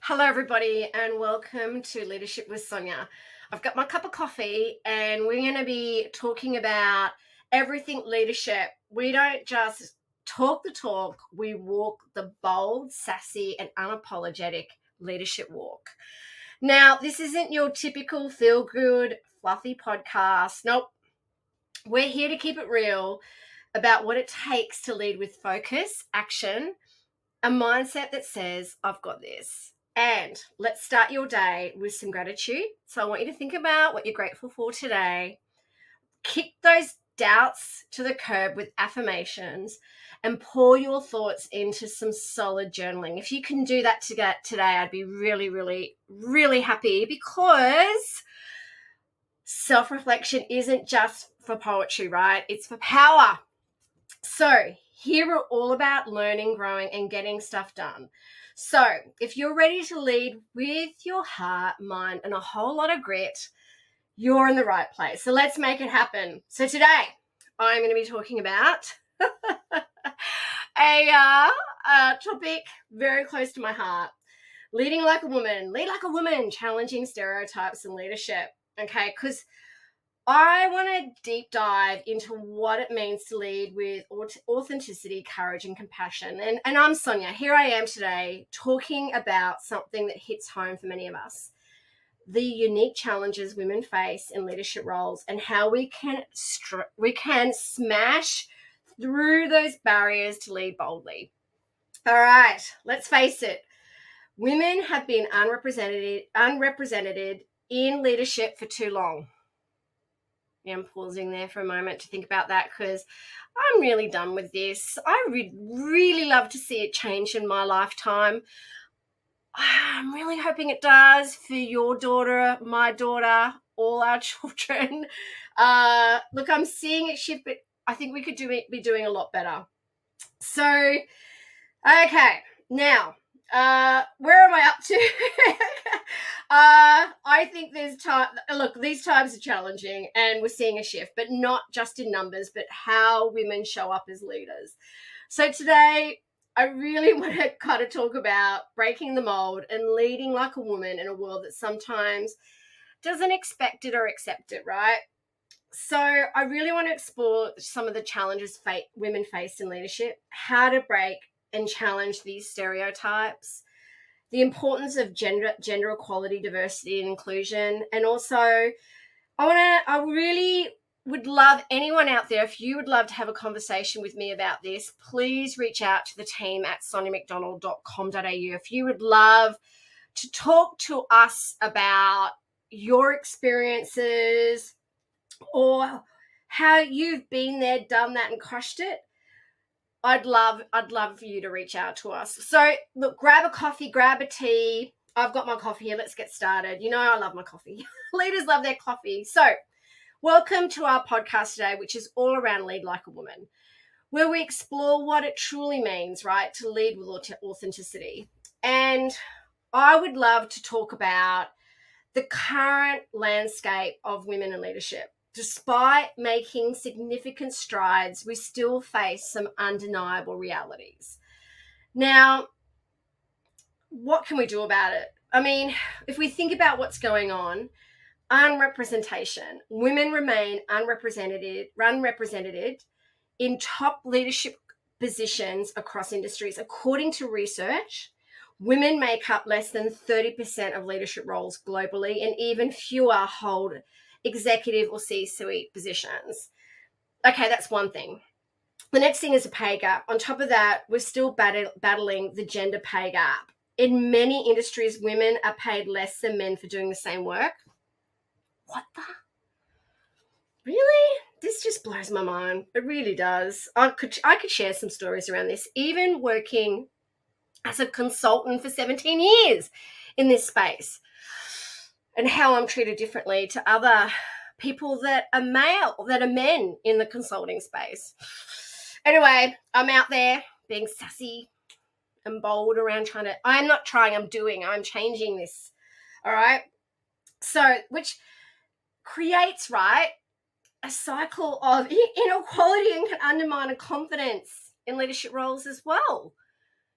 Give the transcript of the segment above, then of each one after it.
Hello, everybody, and welcome to Leadership with Sonia. I've got my cup of coffee, and we're going to be talking about everything leadership. We don't just talk the talk, we walk the bold, sassy, and unapologetic leadership walk. Now, this isn't your typical feel-good, fluffy podcast. Nope. We're here to keep it real about what it takes to lead with focus, action, a mindset that says, I've got this. And let's start your day with some gratitude. So I want you to think about what you're grateful for today. Kick those doubts to the curb with affirmations and pour your thoughts into some solid journaling. If you can do that today, I'd be really, really, really happy, because self-reflection isn't just for poetry, right? It's for power. So here we're all about learning, growing, and getting stuff done. So if you're ready to lead with your heart, mind, and a whole lot of grit, you're in the right place. So let's make it happen. So today I'm going to be talking about a topic very close to my heart. Leading like a woman, lead like a woman, challenging stereotypes in leadership. Okay, because I want to deep dive into what it means to lead with authenticity, courage, and compassion. And I'm Sonia. Here I am today talking about something that hits home for many of us: the unique challenges women face in leadership roles and how we can smash through those barriers to lead boldly. All right, let's face it. Women have been unrepresented in leadership for too long. I'm pausing there for a moment to think about that, because I'm really done with this. I would really love to see it change in my lifetime. I'm really hoping it does for your daughter, my daughter, all our children. Look, I'm seeing it shift, but I think we could be doing a lot better. So, okay, now, where am I up to? I think there's time. Look, these times are challenging and we're seeing a shift, but not just in numbers, but how women show up as leaders. So today, I really want to kind of talk about breaking the mold and leading like a woman in a world that sometimes doesn't expect it or accept it, right? So I really want to explore some of the challenges women face in leadership, how to break and challenge these stereotypes, the importance of gender equality, diversity, and inclusion. And also, I really would love anyone out there, if you would love to have a conversation with me about this, please reach out to the team at soniamcdonald.com.au. If you would love to talk to us about your experiences or how you've been there, done that, and crushed it, I'd love for you to reach out to us. So look, grab a coffee, grab a tea. I've got my coffee here. Let's get started. You know, I love my coffee. Leaders love their coffee. So welcome to our podcast today, which is all around lead like a woman, where we explore what it truly means, right, to lead with authenticity. And I would love to talk about the current landscape of women in leadership. Despite making significant strides, we still face some undeniable realities. Now, what can we do about it? I mean, if we think about what's going on, unrepresentation, women remain unrepresented in top leadership positions across industries. According to research, women make up less than 30% of leadership roles globally, and even fewer hold executive or C-suite positions. Okay, that's one thing. The next thing is a pay gap. On top of that, we're still battling the gender pay gap. In many industries, women are paid less than men for doing the same work. What the? Really? This just blows my mind. It really does. I could share some stories around this. Even working as a consultant for 17 years in this space, and how I'm treated differently to other people that are men in the consulting space. Anyway, I'm out there being sassy and bold around I'm changing this. All right. So, which creates, right, a cycle of inequality and can undermine confidence in leadership roles as well.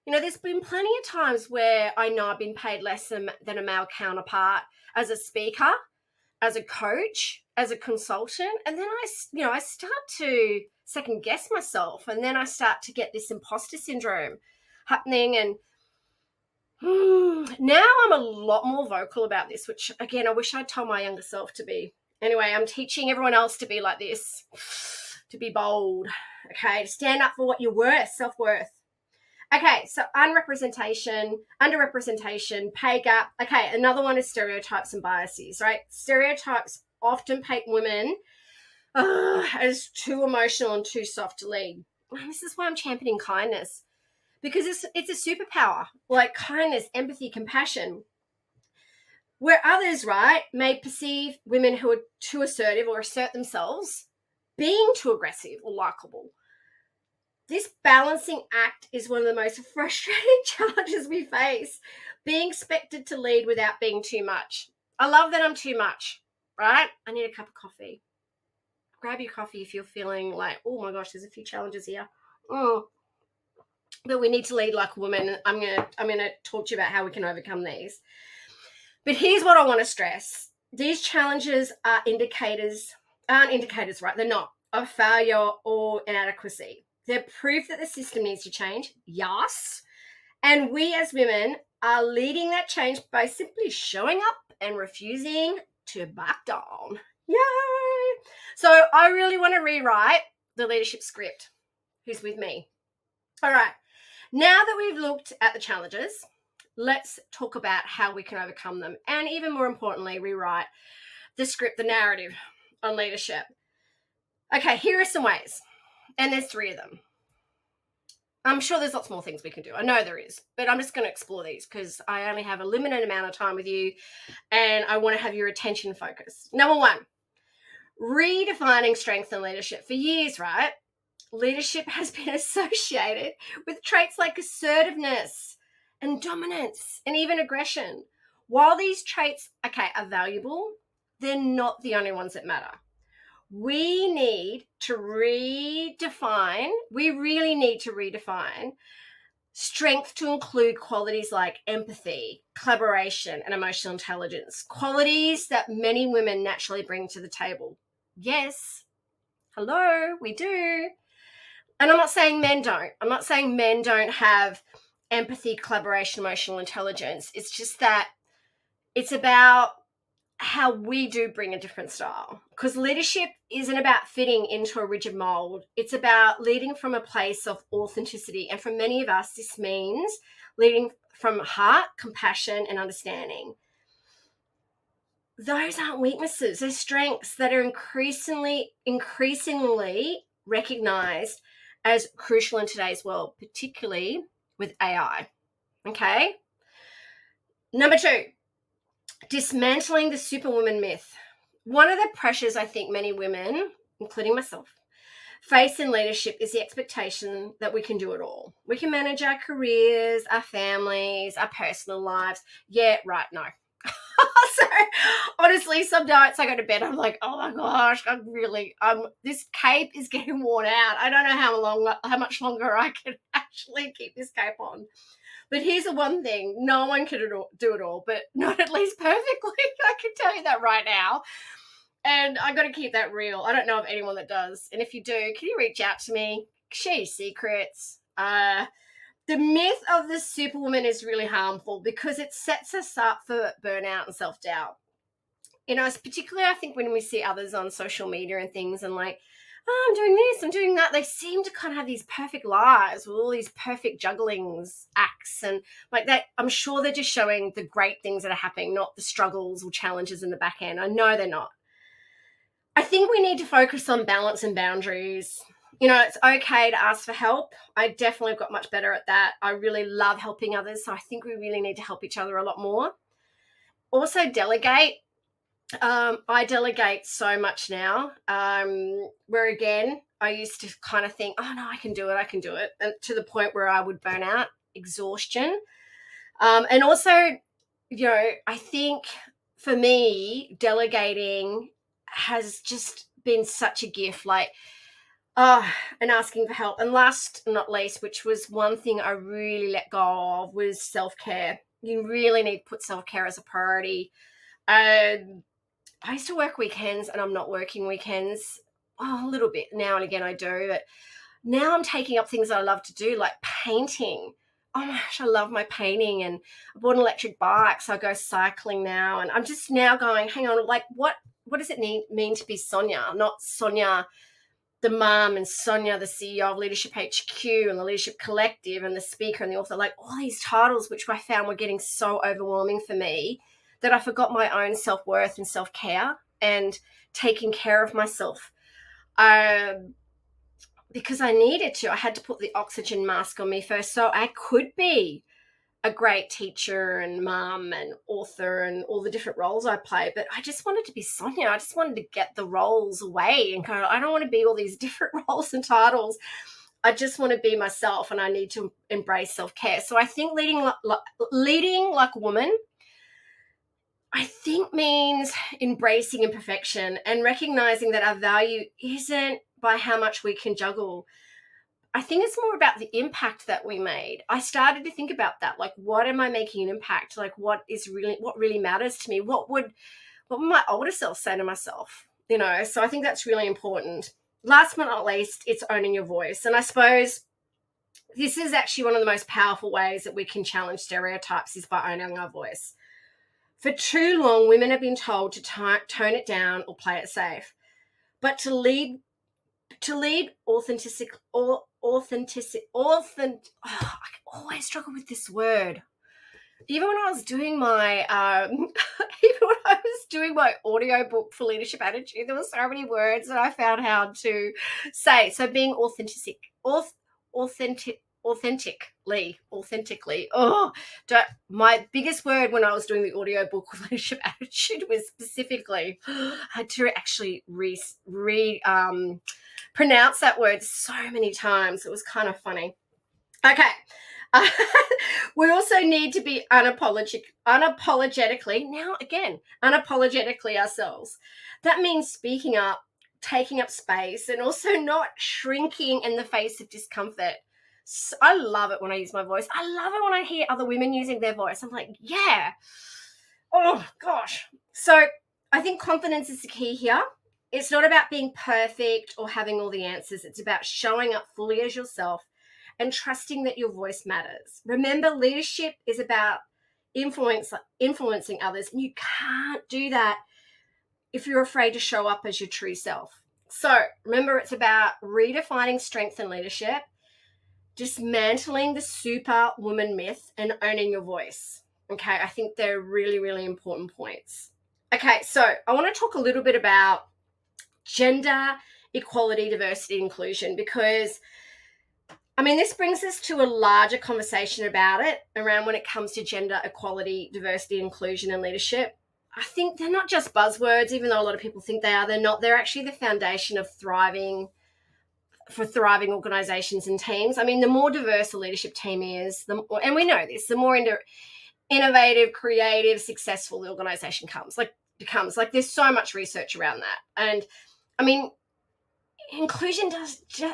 There's been plenty of times where I know I've been paid less than a male counterpart as a speaker, as a coach, as a consultant. And then I start to second guess myself. And then I start to get this imposter syndrome happening. And now I'm a lot more vocal about this, which, again, I wish I'd told my younger self to be. Anyway, I'm teaching everyone else to be like this, to be bold, okay, to stand up for what you're worth, self-worth. Okay, so underrepresentation, pay gap. Okay, another one is stereotypes and biases, right? Stereotypes often paint women as too emotional and too soft to lead. And this is why I'm championing kindness, because it's a superpower, like kindness, empathy, compassion. Where others, right, may perceive women who are too assertive or assert themselves being too aggressive or likable. This balancing act is one of the most frustrating challenges we face, being expected to lead without being too much. I love that I'm too much, right? I need a cup of coffee. Grab your coffee if you're feeling like, oh my gosh, there's a few challenges here. But we need to lead like a woman. I'm gonna talk to you about how we can overcome these. But here's what I want to stress. These challenges aren't indicators, right? They're not, of failure or inadequacy. They're proof that the system needs to change, yes. And we as women are leading that change by simply showing up and refusing to back down. Yay! So I really want to rewrite the leadership script. Who's with me? All right. Now that we've looked at the challenges, let's talk about how we can overcome them. And even more importantly, rewrite the script, the narrative on leadership. Okay, here are some ways. And there's 3 of them. I'm sure there's lots more things we can do. I know there is, but I'm just going to explore these because I only have a limited amount of time with you and I want to have your attention focus. Number 1, redefining strength and leadership. For years, right, leadership has been associated with traits like assertiveness and dominance and even aggression. While these traits, are valuable, they're not the only ones that matter. We really need to redefine strength to include qualities like empathy, collaboration, and emotional intelligence, qualities that many women naturally bring to the table. Yes, hello, we do. And I'm not saying men don't. I'm not saying men don't have empathy, collaboration, emotional intelligence. It's just that it's about how we do bring a different style, because leadership isn't about fitting into a rigid mold. It's about leading from a place of authenticity. And for many of us, this means leading from heart, compassion, and understanding. Those aren't weaknesses. They're strengths that are increasingly recognized as crucial in today's world, particularly with AI. Okay. Number 2, dismantling the superwoman myth. One of the pressures I think many women, including myself, face in leadership is the expectation that we can do it all. We can manage our careers, our families, our personal lives. Yeah, right, no. So honestly, some nights I go to bed, I'm like, oh my gosh, this cape is getting worn out. I don't know how much longer I can actually keep this cape on. But here's the one thing, no one can do it all, but not at least perfectly. I can tell you that right now. And I got to keep that real. I don't know of anyone that does. And if you do, can you reach out to me? Share your secrets. The myth of the superwoman is really harmful because it sets us up for burnout and self-doubt. Particularly I think when we see others on social media and things and like, oh, I'm doing this, I'm doing that. They seem to kind of have these perfect lives with all these perfect jugglings acts and like that. I'm sure they're just showing the great things that are happening, not the struggles or challenges in the back end. I know they're not. I think we need to focus on balance and boundaries. It's okay to ask for help. I definitely got much better at that. I really love helping others. So I think we really need to help each other a lot more. Also delegate. I delegate so much now, where again, I used to kind of think, oh no, I can do it. And to the point where I would burn out, exhaustion. And also, I think for me, delegating has just been such a gift. Like And asking for help. And last but not least, which was one thing I really let go of, was self-care. You really need to put self-care as a priority. I used to work weekends, and I'm not working weekends. A little bit now and again I do, but now I'm taking up things that I love to do, like painting. Oh my gosh, I love my painting, and I bought an electric bike, so I go cycling now. And I'm just now going, hang on, like what does it mean to be Sonia, not Sonia the mom, and Sonia the CEO of Leadership HQ and the Leadership Collective and the speaker and the author, like all these titles, which I found were getting so overwhelming for me that I forgot my own self-worth and self-care and taking care of myself. Because I needed to. I had to put the oxygen mask on me first so I could be a great teacher and mum and author and all the different roles I play. But I just wanted to be Sonia. I just wanted to get the roles away and kind of, I don't want to be all these different roles and titles. I just want to be myself, and I need to embrace self-care. So I think leading like a woman, I think, means embracing imperfection and recognizing that our value isn't by how much we can juggle. I think it's more about the impact that we made. I started to think about that. Like, what am I making an impact? Like, what really matters to me? What would my older self say to myself? So I think that's really important. Last but not least, it's owning your voice. And I suppose this is actually one of the most powerful ways that we can challenge stereotypes, is by owning our voice. For too long, women have been told to tone it down or play it safe. But to lead authentic. Oh, I always struggle with this word. Even when I was doing my audio book for Leadership Attitude, there were so many words that I found how to say. So being authentically. My biggest word when I was doing the audio book for Leadership Attitude was specifically, I had to actually pronounce that word so many times. It was kind of funny. Okay. We also need to be unapologetically ourselves. That means speaking up, taking up space, and also not shrinking in the face of discomfort. So I love it when I use my voice. I love it when I hear other women using their voice. I'm like, yeah. Oh, gosh. So I think confidence is the key here. It's not about being perfect or having all the answers. It's about showing up fully as yourself and trusting that your voice matters. Remember, leadership is about influencing others, and you can't do that if you're afraid to show up as your true self. So remember, it's about redefining strength and leadership, dismantling the superwoman myth, and owning your voice. Okay, I think they're really, really important points. Okay, so I want to talk a little bit about gender equality, diversity, inclusion, because this brings us to a larger conversation about it around when it comes to gender equality, diversity, inclusion, and leadership. I think they're not just buzzwords, even though a lot of people think they are. They're not. They're actually the foundation of thriving organizations and teams. The more diverse a leadership team is, and we know this, the more innovative, creative, successful the organization becomes. Like, there's so much research around that. And inclusion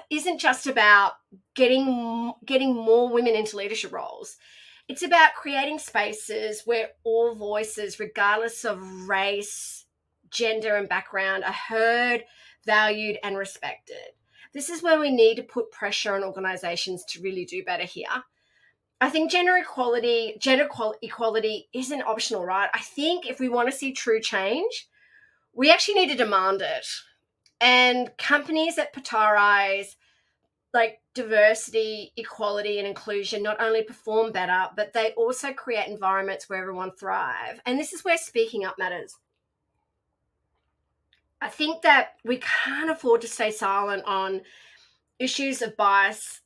isn't just about getting more women into leadership roles. It's about creating spaces where all voices, regardless of race, gender, and background, are heard, valued, and respected. This is where we need to put pressure on organizations to really do better here. I think gender equality isn't optional, right? I think if we want to see true change, we actually need to demand it. And companies that prioritize like diversity, equality, and inclusion not only perform better, but they also create environments where everyone thrives. And this is where speaking up matters. I think that we can't afford to stay silent on issues of bias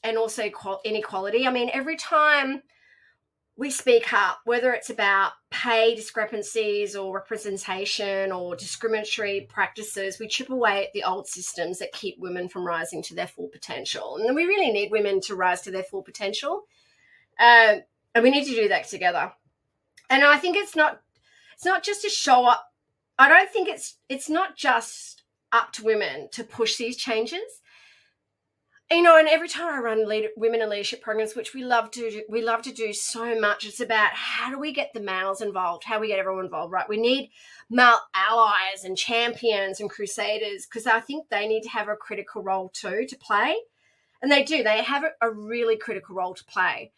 and also inequality. Every time we speak up, whether it's about pay discrepancies or representation or discriminatory practices, we chip away at the old systems that keep women from rising to their full potential. And we really need women to rise to their full potential. And we need to do that together. And I think it's not just to show up. I don't think it's not just up to women to push these changes. And every time I run women in leadership programs, which we love to do so much, it's about how do we get the males involved, how we get everyone involved, right? We need male allies and champions and crusaders, because I think they need to have a critical role too to play. And they do. They have a really critical role to play.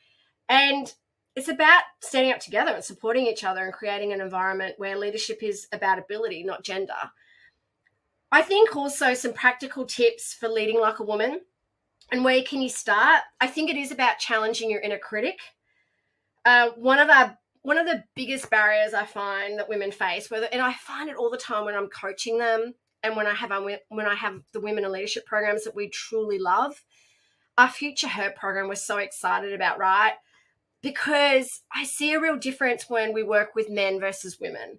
And it's about standing up together and supporting each other and creating an environment where leadership is about ability, not gender. I think also some practical tips for leading like a woman. And where can you start? I think it is about challenging your inner critic. One of the biggest barriers I find that women face, and I find it all the time when I'm coaching them, and when I have the women in leadership programs that we truly love. Our Future Her program we're so excited about, right? Because I see a real difference when we work with men versus women.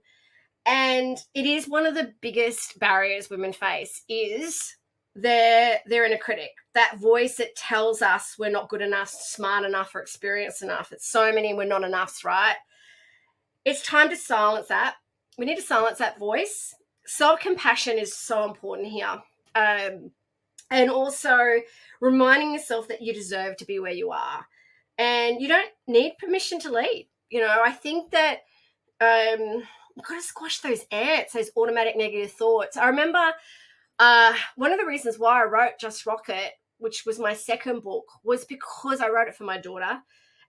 And it is one of the biggest barriers women face is their inner critic, that voice that tells us we're not good enough, smart enough, or experienced enough. It's so many we're not enoughs, right? It's time to silence that. We need to silence that voice. Self-compassion is so important here. And also reminding yourself that you deserve to be where you are. And you don't need permission to lead. I think that you've got to squash those ants, those automatic negative thoughts. I remember one of the reasons why I wrote Just Rocket, which was my second book, was because I wrote it for my daughter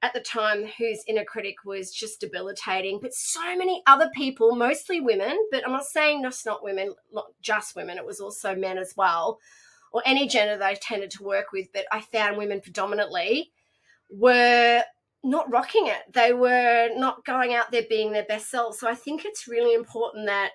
at the time, whose inner critic was just debilitating. But so many other people, mostly women, but I'm not saying just not women, not just women, it was also men as well, or any gender that I tended to work with, but I found women predominantly were not rocking it. They were not going out there being their best selves. So I think it's really important that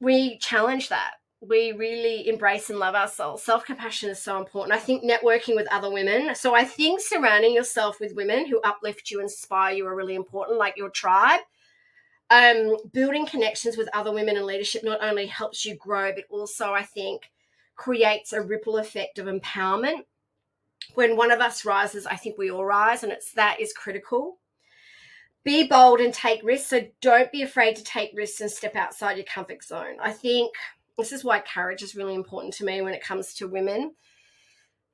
we challenge that. We really embrace and love ourselves. Self-compassion is so important. I think networking with other women. So I think surrounding yourself with women who uplift you, inspire you are really important, like your tribe. Building connections with other women in leadership not only helps you grow, but also I think creates a ripple effect of empowerment. When one of us rises, I think we all rise, and that is critical. Be bold and take risks. So don't be afraid to take risks and step outside your comfort zone. I think this is why courage is really important to me when it comes to women.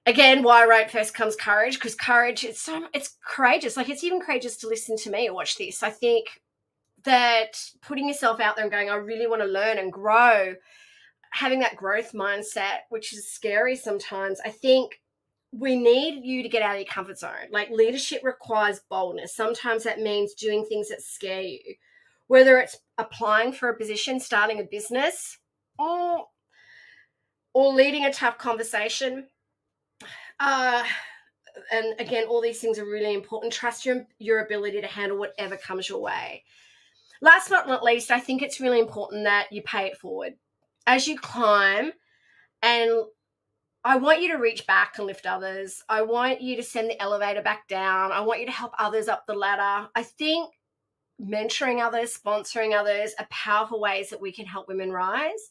Again, why I wrote First Comes Courage, because courage, it's courageous. Like, it's even courageous to listen to me or watch this. I think that putting yourself out there and going, I really want to learn and grow, having that growth mindset, which is scary sometimes, I think we need you to get out of your comfort zone. Like, leadership requires boldness. Sometimes that means doing things that scare you, whether it's applying for a position, starting a business, or leading a tough conversation. And again, all these things are really important. Trust your ability to handle whatever comes your way. Last but not least, I think it's really important that you pay it forward. As you climb, and I want you to reach back and lift others. I want you to send the elevator back down. I want you to help others up the ladder. I think mentoring others, sponsoring others are powerful ways that we can help women rise.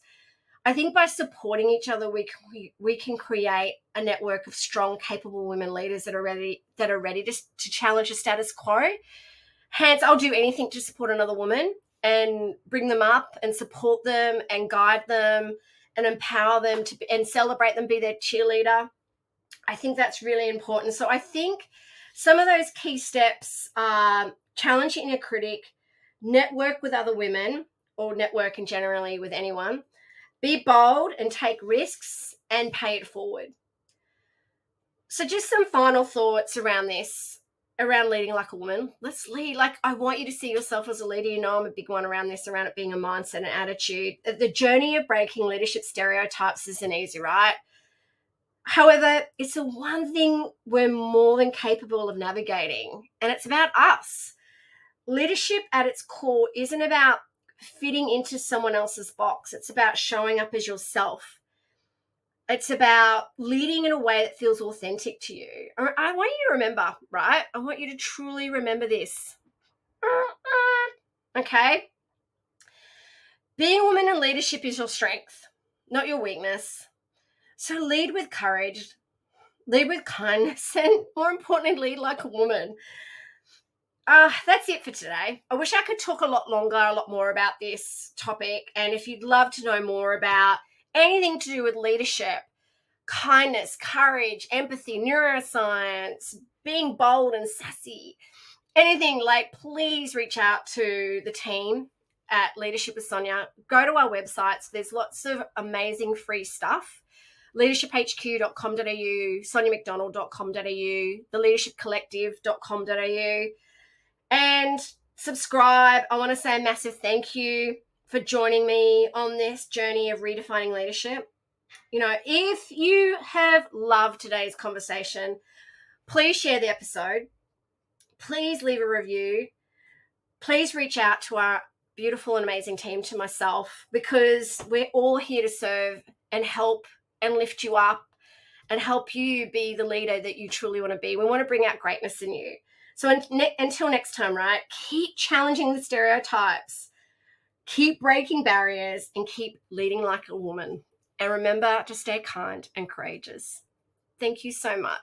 I think by supporting each other, we can create a network of strong, capable women leaders that are ready to challenge the status quo. Hence, I'll do anything to support another woman and bring them up and support them and guide them and empower them and celebrate them, be their cheerleader. I think that's really important. So I think some of those key steps are challenge your inner critic, network with other women, or network and generally with anyone, be bold and take risks, and pay it forward. So just some final thoughts around this, around leading like a woman. Let's lead. Like, I want you to see yourself as a leader. You know, I'm a big one around this, around it being a mindset and attitude. The journey of breaking leadership stereotypes isn't easy, right? However, it's the one thing we're more than capable of navigating, and it's about us. Leadership at its core isn't about fitting into someone else's box. It's about showing up as yourself. It's about leading in a way that feels authentic to you. I want you to remember, right? I want you to truly remember this. Okay? Being a woman in leadership is your strength, not your weakness. So lead with courage, lead with kindness, and more importantly, lead like a woman. That's it for today. I wish I could talk a lot longer, a lot more about this topic. And if you'd love to know more about anything to do with leadership, kindness, courage, empathy, neuroscience, being bold and sassy, anything, like, please reach out to the team at Leadership with Sonia. Go to our websites. There's lots of amazing free stuff. leadershiphq.com.au, soniamcdonald.com.au, theleadershipcollective.com.au, and subscribe. I want to say a massive thank you for joining me on this journey of redefining leadership. You know, if you have loved today's conversation, please share the episode. Please leave a review. Please reach out to our beautiful and amazing team, to myself, because we're all here to serve and help and lift you up and help you be the leader that you truly want to be. We want to bring out greatness in you. So until next time, right? Keep challenging the stereotypes, keep breaking barriers, and keep leading like a woman. And remember to stay kind and courageous. Thank you so much.